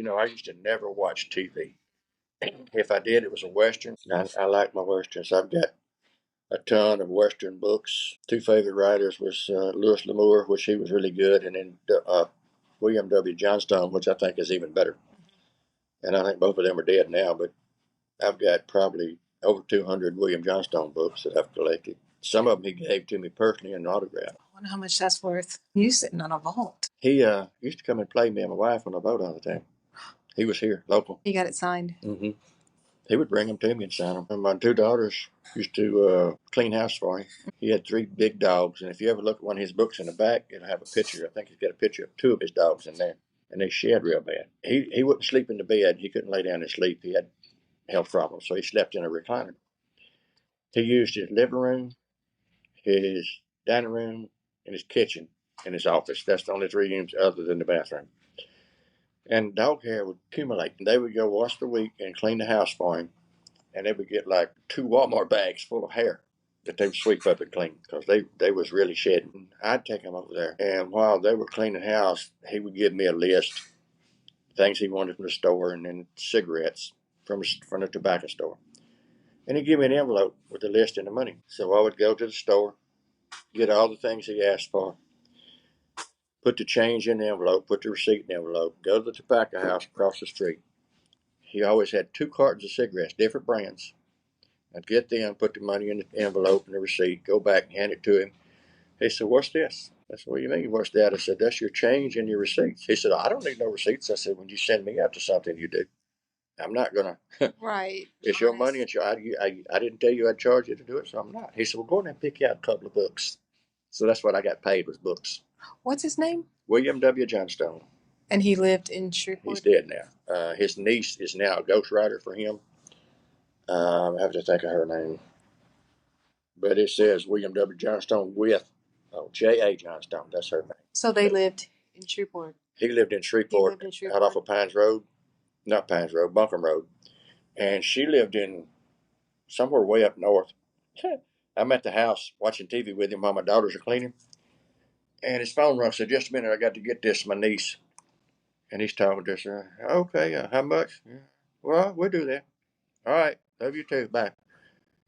I used to never watch TV. If I did, it was a Western. I like my Westerns. I've got a ton of Western books. Two favorite writers was Louis L'Amour, which he was really good, and then William W. Johnstone, which I think is even better. And I think both of them are dead now, but I've got probably over 200 William Johnstone books that I've collected. Some of them he gave to me personally in an autograph. I wonder how much that's worth. You sitting on a vault. He used to come and play me and my wife on the boat all the time. He was here, local. You got it signed? Mm-hmm. He would bring them to me and sign them. And my two daughters used to clean house for him. He had 3 big dogs, and if you ever look at one of his books in the back, it'll have a picture. I think he's got a picture of 2 of his dogs in there, and they shed real bad. He wouldn't sleep in the bed. He couldn't lay down and sleep. He had health problems, so he slept in a recliner. He used his living room, his dining room, and his kitchen and his office. That's the only 3 rooms other than the bathroom. And dog hair would accumulate. They would go once a week and clean the house for him, and they would get like 2 Walmart bags full of hair that they would sweep up and clean because they was really shedding. I'd take him over there, and while they were cleaning the house, he would give me a list, things he wanted from the store, and then cigarettes from the tobacco store. And he'd give me an envelope with the list and the money. So I would go to the store, get all the things he asked for, put the change in the envelope, put the receipt in the envelope, go to the tobacco house across the street. He always had 2 cartons of cigarettes, different brands. I'd get them, put the money in the envelope and the receipt, go back and hand it to him. He said, "What's this?" I said, "What do you mean, what's that?" I said, "That's your change and your receipts." He said, "I don't need no receipts." I said, "When you send me out to something, you do. I'm not going to. Right. It's your money. And I didn't tell you I'd charge you to do it, so I'm not." He said, "Well, go in and pick out a couple of books." So that's what I got paid was books. What's his name? William W. Johnstone. And he lived in Shreveport? He's dead now. His niece is now a ghostwriter for him. I have to think of her name. But it says William W. Johnstone with J.A. Johnstone. That's her name. So they lived in Shreveport? He lived in Shreveport, out off of Pines Road. Not Pines Road, Buncombe Road. And she lived in somewhere way up north. I'm at the house watching TV with him while my daughters are cleaning. And his phone rung. Said, "Just a minute, I got to get this, my niece." And he's talking to her. "Okay, how much?" "Yeah. Well, we'll do that." "All right, love you too, bye."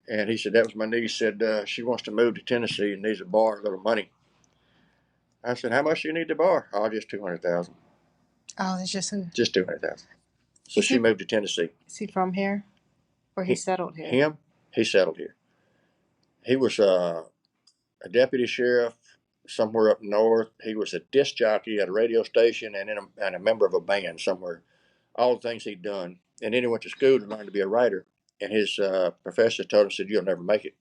And he said, "That was my niece. Said she wants to move to Tennessee and needs to borrow a little money." I said, "How much do you need to borrow?" "Oh, just 200,000. Oh, that's just who? Just 200,000. So she moved to Tennessee. Is he from here? Or he settled here? Him? He settled here. He was a deputy sheriff somewhere up north. He was a disc jockey at a radio station and a member of a band somewhere. All the things he'd done. And then he went to school to learn to be a writer. And his professor told him, said, "You'll never make it."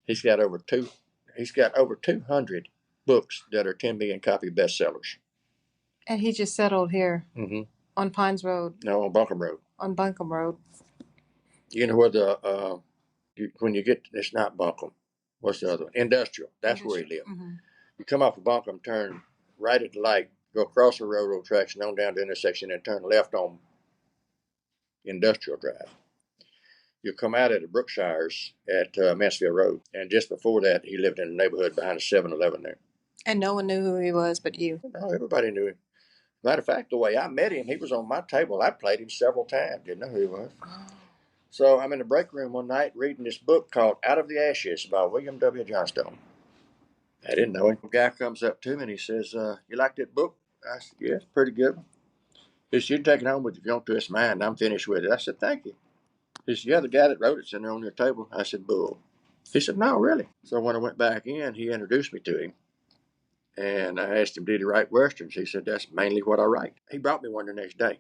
He's got over 200 books that are 10 million copy bestsellers. And he just settled here? Mm-hmm. On Pines Road? No, on Buncombe Road. On Buncombe Road. You know where when you get, it's not Buncombe. What's the other one? Industrial. That's where he lived. Mm-hmm. You come off of Buncombe, turn right at the light, go across the railroad tracks and on down the intersection and turn left on Industrial Drive. You'll come out at the Brookshires at Mansfield Road. And just before that, he lived in a neighborhood behind a 7-Eleven there. And no one knew who he was but you? No, everybody knew him. Matter of fact, the way I met him, he was on my table. I played him several times. Didn't know who he was. Oh. So I'm in the break room one night reading this book called Out of the Ashes by William W. Johnstone. I didn't know him. A guy comes up to me and he says, "You like that book?" I said, "Yeah, it's pretty good." He said, "You can take it home with you if you want to. It's mine, and I'm finished with it." I said, "Thank you." He said, "Yeah, the guy that wrote it's in there on your table." I said, "Bull." He said, "No, really." So when I went back in, he introduced me to him. And I asked him, did he write Westerns? He said, "That's mainly what I write." He brought me one the next day.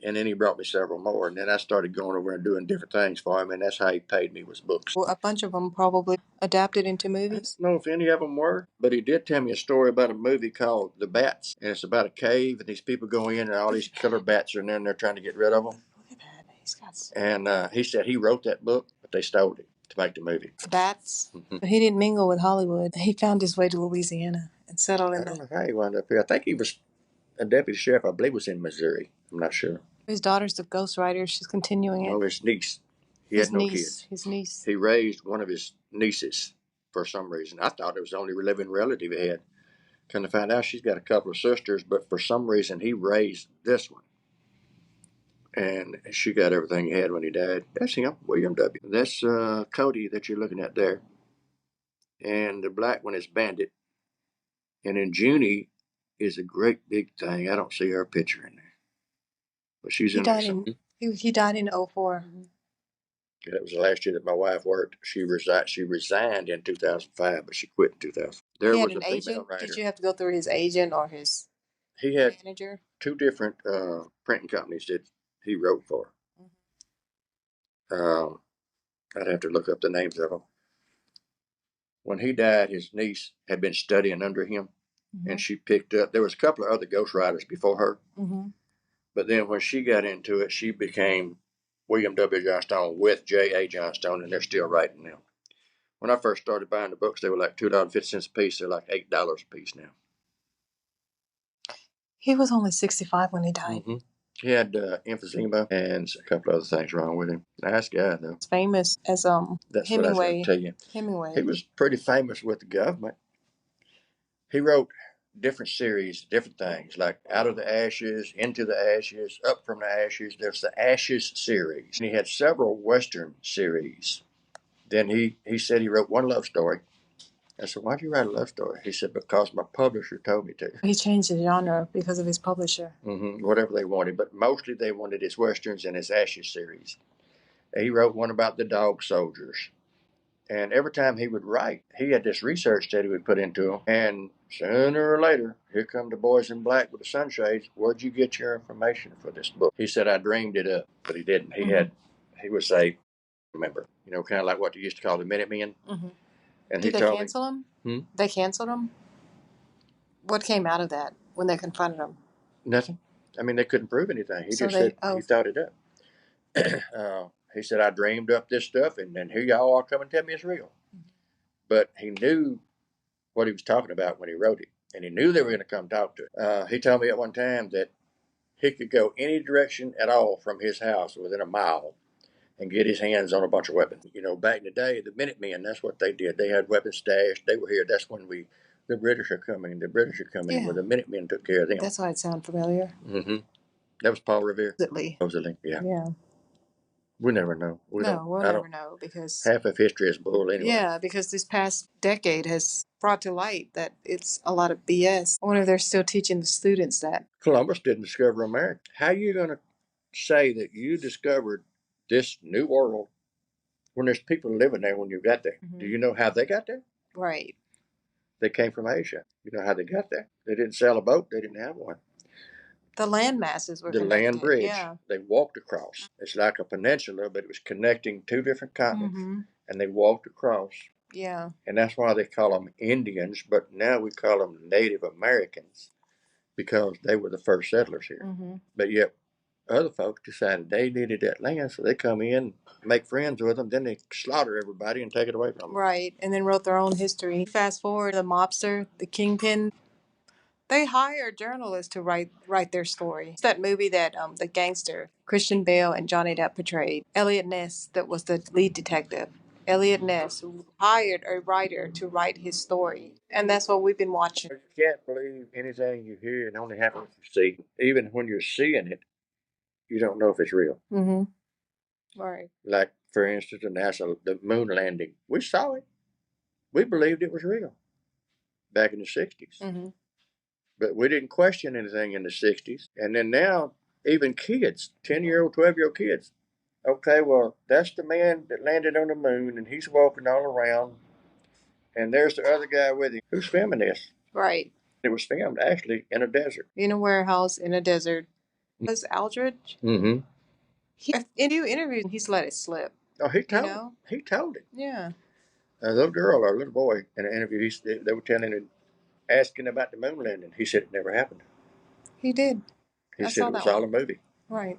And then he brought me several more. And then I started going over and doing different things for him. And that's how he paid me, was books. Well, a bunch of them probably adapted into movies. I don't know if any of them were, but he did tell me a story about a movie called The Bats. And it's about a cave, and these people go in, and all these killer bats are in there, and they're trying to get rid of them. Look at that. He's got some. And he said he wrote that book, but they stole it to make the movie. The bats? Mm-hmm. But he didn't mingle with Hollywood. He found his way to Louisiana and settled in. I don't know how he wound up here. I think he was a deputy sheriff. I believe was in Missouri. I'm not sure. His daughter's the ghostwriter. She's continuing it. No, his niece. He had no kids. His niece. He raised one of his nieces for some reason. I thought it was the only living relative he had. Come to find out she's got a couple of sisters, but for some reason he raised this one. and she got everything he had when he died. That's him, William W. That's Cody that you're looking at there, and the black one is Bandit, and then Junie is a great big thing. I don't see her picture in there, but she's in there somewhere. He died in 04. Yeah, that was the last year that my wife worked. She resigned in 2005, but she quit in 2000. There He had was an a female agent. writer. Did you have to go through his agent or his He had manager? two different printing companies that he wrote for. I'd have to look up the names of them. When he died, his niece had been studying under him, and she picked up. There was a couple of other ghostwriters before her, but then when she got into it, she became William W. Johnstone with J.A. Johnstone, and they're still writing now. When I first started buying the books, they were like $2.50 a piece. They're like $8 a piece now. He was only 65 when he died. He had emphysema and a couple other things wrong with him. Nice guy, though. He's famous as That's what I was going to tell you. Hemingway. He was pretty famous with the government. He wrote different series, different things, like Out of the Ashes, Into the Ashes, Up from the Ashes. There's the Ashes series. And he had several Western series. Then he said he wrote one love story. I said, why'd you write a love story? He said, because my publisher told me to. He changed the genre because of his publisher. Whatever they wanted, but mostly they wanted his Westerns and his Ashes series. He wrote one about the dog soldiers. And every time he would write, he had this research that he would put into them. And sooner or later, here come the boys in black with the sunshades. Where'd you get your information for this book? He said, I dreamed it up, but he didn't. He would say, remember, kind of like what they used to call the Minutemen. And did they cancel him? They canceled him? What came out of that when they confronted him? Nothing. I mean, they couldn't prove anything. He just said he thought it up. He said, I dreamed up this stuff, and then here y'all are come and tell me it's real. But he knew what he was talking about when he wrote it, and he knew they were going to come talk to him. He told me at one time that he could go any direction at all from his house within a mile and get his hands on a bunch of weapons. Back in the day, the Minutemen, that's what they did. They had weapons stashed. They were here. That's when the British are coming. The British are coming, where the Minutemen took care of them. That's why it sounded familiar. That was Paul Revere. Supposedly. Yeah. We never know. We'll never know because half of history is bull anyway. Yeah, because this past decade has brought to light that it's a lot of BS. I wonder if they're still teaching the students that. Columbus didn't discover America. How are you going to say that you discovered this new world when there's people living there when you got there? Do you know how they got there? Right. They came from Asia. You know how they got there? They didn't sail a boat. They didn't have one. The land masses were connected. Land bridge. They walked across. It's like a peninsula, but it was connecting two different continents, and they walked across. Yeah. And that's why they call them Indians, but now we call them Native Americans because they were the first settlers here. But yet other folks decided they needed that land, so they come in, make friends with them, then they slaughter everybody and take it away from them. Right, and then wrote their own history. Fast forward, the mobster, the kingpin, they hired journalists to write their story. It's that movie that the gangster, Christian Bale and Johnny Depp portrayed. Elliot Ness, that was the lead detective. Elliot Ness hired a writer to write his story. And that's what we've been watching. You can't believe anything you hear and only half of it you see. Even when you're seeing it, you don't know if it's real. Right. Like, for instance, the moon landing. We saw it. We believed it was real back in the 60s. But we didn't question anything in the 60s. And then now, even kids, 10-year-old, 12-year-old kids, okay, well, that's the man that landed on the moon, and he's walking all around, and there's the other guy with him. Who's filming this? Right. It was filmed, actually, in a desert. In a warehouse, in a desert. Was Aldridge? In few interviews, he's let it slip. Oh, he told it. Yeah. A little girl or a little boy in an interview, they were telling him, asking about the moon landing. He said it never happened. He did. He said it was all a movie. Right.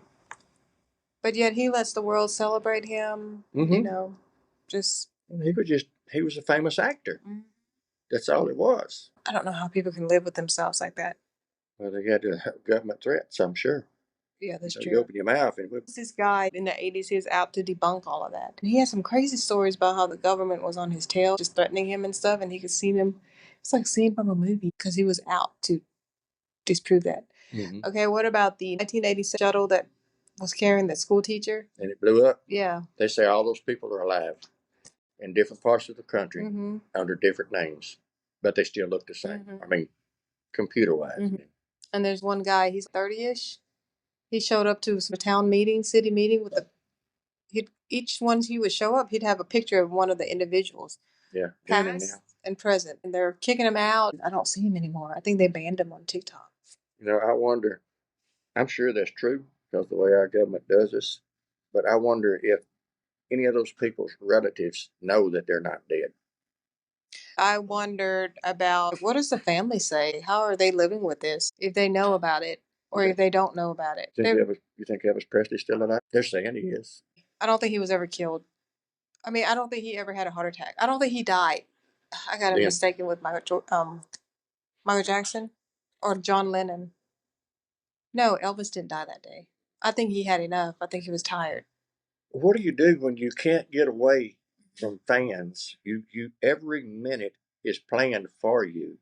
But yet he lets the world celebrate him. Just. He was a famous actor. That's all it was. I don't know how people can live with themselves like that. Well, they had government threats, I'm sure. Yeah, that's true. You open your mouth and this guy in the 80s, he was out to debunk all of that. And he had some crazy stories about how the government was on his tail, just threatening him and stuff, and he could see them. It's like seeing from a movie because he was out to disprove that. Okay, what about the 1987 shuttle that was carrying the school teacher. And it blew up. Yeah. They say all those people are alive in different parts of the country under different names, but they still look the same. I mean, computer wise. And there's one guy, he's 30-ish. He showed up to a town meeting, city meeting with each one he would show up, he'd have a picture of one of the individuals. Yeah. Past and present. And they're kicking him out. I don't see him anymore. I think they banned him on TikTok. I wonder, I'm sure that's true because the way our government does this, but I wonder if any of those people's relatives know that they're not dead. I wondered about what does the family say? How are they living with this? If they know about it or if they don't know about it. You think Elvis Presley's still alive? They're saying he is. I don't think he was ever killed. I mean, I don't think he ever had a heart attack. I don't think he died. I got him mistaken with Michael Jackson or John Lennon. No, Elvis didn't die that day. I think he had enough. I think he was tired. What do you do when you can't get away from fans? You every minute is planned for you.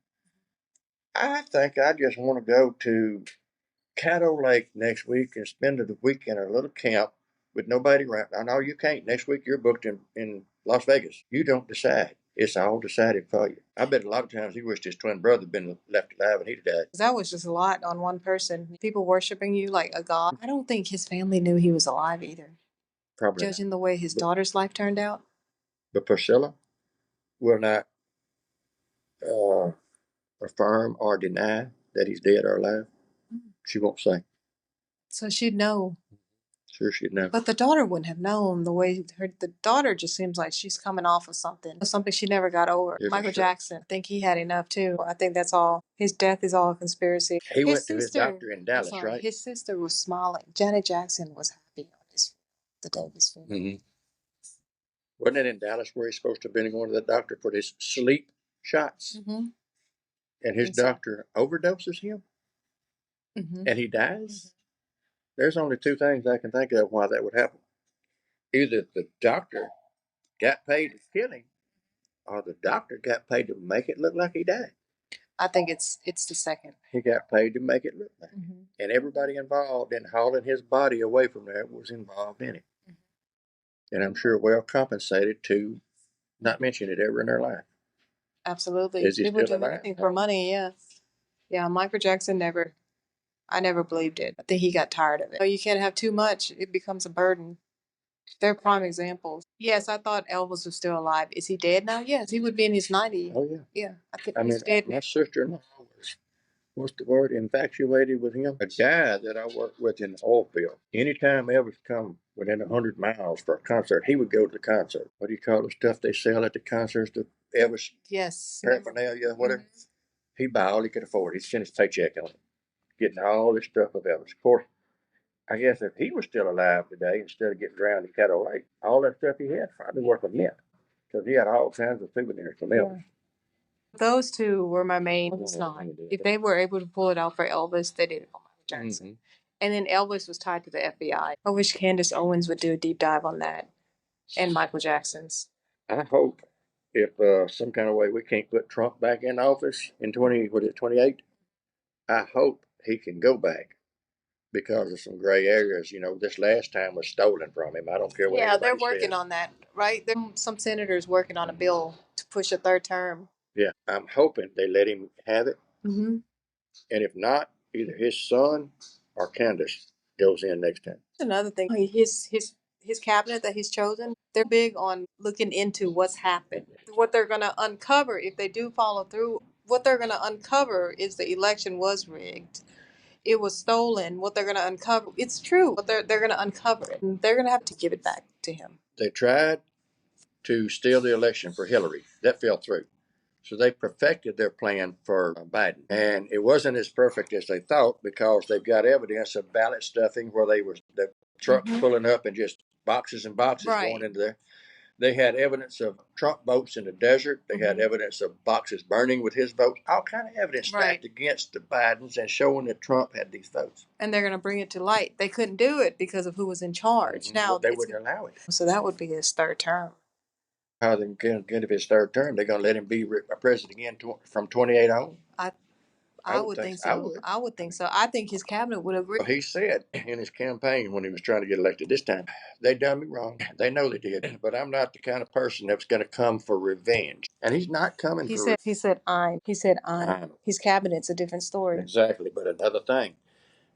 I think I just want to go to Caddo Lake next week and spend the week in a little camp with nobody around. I know you can't. Next week you're booked in Las Vegas. You don't decide. It's all decided for you. I bet a lot of times he wished his twin brother had been left alive and he'd died. That was just a lot on one person. People worshiping you like a god. I don't think his family knew he was alive either. Probably judging not. The way his daughter's life turned out. But Priscilla will not uh, affirm or deny that he's dead or alive. She won't say. So she'd know. Sure she'd know. But the daughter wouldn't have known the way the daughter just seems like she's coming off of something she never got over. Yeah, Michael Jackson, I think he had enough too. I think that's all. His death is all a conspiracy. He went to his doctor in Dallas, right? His sister was smiling. Janet Jackson was happy on the day of his funeral. Mm-hmm. Wasn't it in Dallas where he's supposed to have been going to the doctor for his sleep shots? Mm-hmm. And his doctor overdoses him? Mm-hmm. And he dies? Mm-hmm. There's only two things I can think of why that would happen. Either the doctor got paid to kill him, or the doctor got paid to make it look like he died. I think it's the second. He got paid to make it look like it. Mm-hmm. And everybody involved in hauling his body away from there was involved in it. Mm-hmm. And I'm sure well compensated to not mention it ever in their life. Absolutely. Is he People still do alive? Anything for money, yeah. Yeah, Michael Jackson I never believed it. I think he got tired of it. You can't have too much. It becomes a burden. They're prime examples. Yes, I thought Elvis was still alive. Is he dead now? Yes, he would be in his 90s. Oh, yeah. Yeah, I think he's dead. My sister-in-law was, what's the word, infatuated with him. A guy that I worked with in the oil field. Anytime Elvis come within 100 miles for a concert, he would go to the concert. What do you call the stuff they sell at the concerts? The Elvis paraphernalia, whatever. Mm-hmm. He'd buy all he could afford. He'd send his paycheck on it, getting all this stuff of Elvis. Of course, I guess if he was still alive today, instead of getting drowned in Caddo Lake, all that stuff he had probably worth a mint because he had all kinds of souvenirs from Elvis. Yeah. Those two were my main. It's not. If they were able to pull it out for Elvis, they did it for Michael Jackson. Mm-hmm. And then Elvis was tied to the FBI. I wish Candace Owens would do a deep dive on that and Michael Jackson's. I hope if some kind of way we can't put Trump back in office in 28, I hope he can go back. Because of some gray areas, this last time was stolen from him. I don't care what. Yeah, they're working on that, right? There are some senators working on a bill to push a third term. Yeah, I'm hoping they let him have it. Mm-hmm. And if not, either his son or Candace goes in next time. Another thing, his cabinet that he's chosen, they're big on looking into what's happened, what they're going to uncover if they do follow through. What they're going to uncover is the election was rigged. It was stolen. What they're going to uncover, it's true. But they're going to uncover it. And they're going to have to give it back to him. They tried to steal the election for Hillary. That fell through. So they perfected their plan for Biden. And it wasn't as perfect as they thought because they've got evidence of ballot stuffing where the trucks pulling up and just boxes and boxes going into there. They had evidence of Trump votes in the desert. They had evidence of boxes burning with his votes. All kind of evidence stacked against the Bidens and showing that Trump had these votes. And they're going to bring it to light. They couldn't do it because of who was in charge. Now well, they wouldn't allow it. So that would be his third term. How they can get his third term? They're going to let him be a president again from 28 on? I would think so. I would think so. I think his cabinet would agree. He said in his campaign when he was trying to get elected this time, they done me wrong. They know they did, but I'm not the kind of person that's going to come for revenge. And he's not coming for revenge. He said, I'm. His cabinet's a different story. Exactly. But another thing,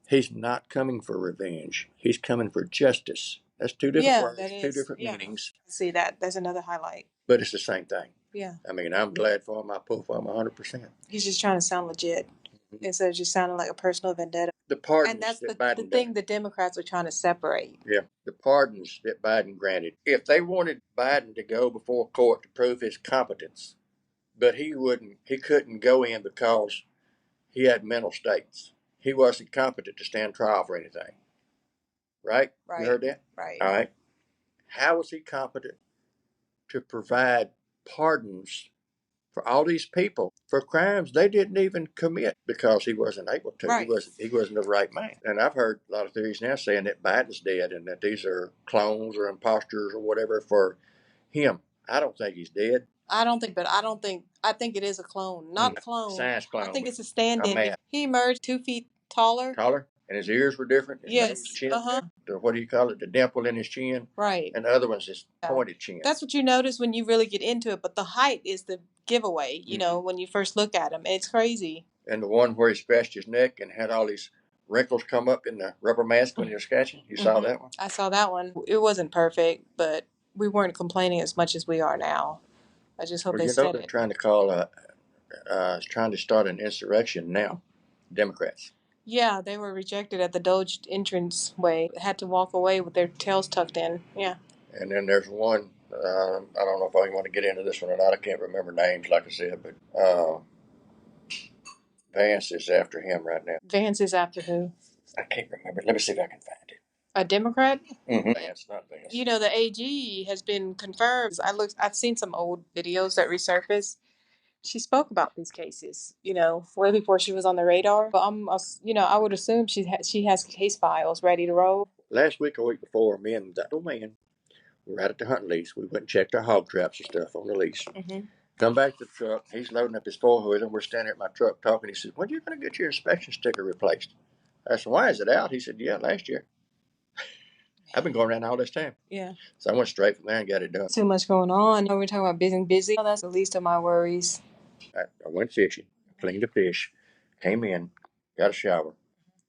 he's not coming for revenge. He's coming for justice. That's two different words, two different meanings. See that? That's another highlight. But it's the same thing. Yeah. I mean, I'm glad for him. I pull for him 100%. He's just trying to sound legit instead of just sounding like a personal vendetta. The pardons, and that's the thing the Democrats are trying to separate. Yeah, the pardons that Biden granted. If they wanted Biden to go before court to prove his competence, but he couldn't go in because he had mental states. He wasn't competent to stand trial for anything. Right? You heard that? Right. All right. How was he competent to provide pardons for all these people for crimes they didn't even commit because he wasn't able to? Right. He wasn't the right man. And I've heard a lot of theories now saying that Biden's dead and that these are clones or imposters or whatever for him. I don't think he's dead. I think it is a clone. Not a clone. Science clone. I think it's a stand-in. He emerged 2 feet taller. And his ears were different. His chin, what do you call it? The dimple in his chin. Right. And the other one's his pointed chin. That's what you notice when you really get into it. But the height is the giveaway, you know, when you first look at him. It's crazy. And the one where he scratched his neck and had all these wrinkles come up in the rubber mask when he was scratching. You saw that one? I saw that one. It wasn't perfect, but we weren't complaining as much as we are now. I just hope they said they're trying to trying to start an insurrection now, Democrats. Yeah, they were rejected at the Doge entrance way. Had to walk away with their tails tucked in. Yeah. And then there's one, I don't know if I want to get into this one or not. I can't remember names, like I said, but Vance is after him right now. Vance is after who? I can't remember. Let me see if I can find it. A Democrat? Mm-hmm. Vance, not Vance. You know, the AG has been confirmed. I've seen some old videos that resurfaced. She spoke about these cases, you know, way before she was on the radar. But I would assume she has case files ready to roll. Last week or week before, me and that old man were out at the hunting lease. We went and checked our hog traps and stuff on the lease. Mm-hmm. Come back to the truck. He's loading up his four-wheeler, and we're standing at my truck talking. He said, "When are you going to get your inspection sticker replaced?" I said, "Why is it out?" He said, "Yeah, last year." I've been going around all this time. Yeah. So I went straight from there and got it done. Too much going on. We're talking about busy. Oh, that's the least of my worries. I went fishing, cleaned the fish, came in, got a shower.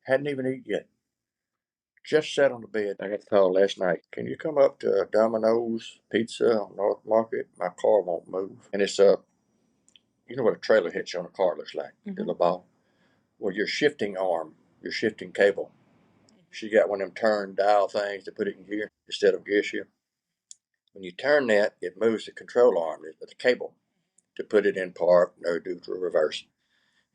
Hadn't even eaten yet. Just sat on the bed. I got the call last night. "Can you come up to Domino's Pizza on North Market? My car won't move." And it's you know what a trailer hitch on a car looks like, the little ball? Well, your shifting arm, your shifting cable. She got one of them turn dial things to put it in gear instead of gear shift. When you turn that, it moves the control arm, the cable, to put it in park, no do to reverse.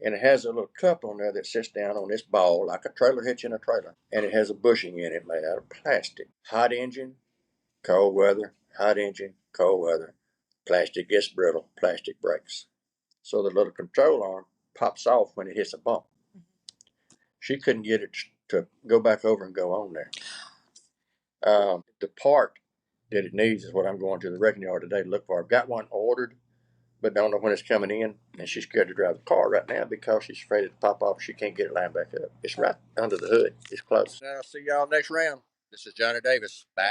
And it has a little cup on there that sits down on this ball like a trailer hitch in a trailer. And it has a bushing in it made out of plastic. Hot engine, cold weather, hot engine, cold weather. Plastic gets brittle, plastic breaks. So the little control arm pops off when it hits a bump. She couldn't get it to go back over and go on there. The part that it needs is what I'm going to the wrecking yard today to look for. I've got one ordered, but don't know when it's coming in. And she's scared to drive the car right now because she's afraid it'll pop off. She can't get it lined back up. It's right under the hood. It's close. I'll see y'all next round. This is Johnny Davis. Bye.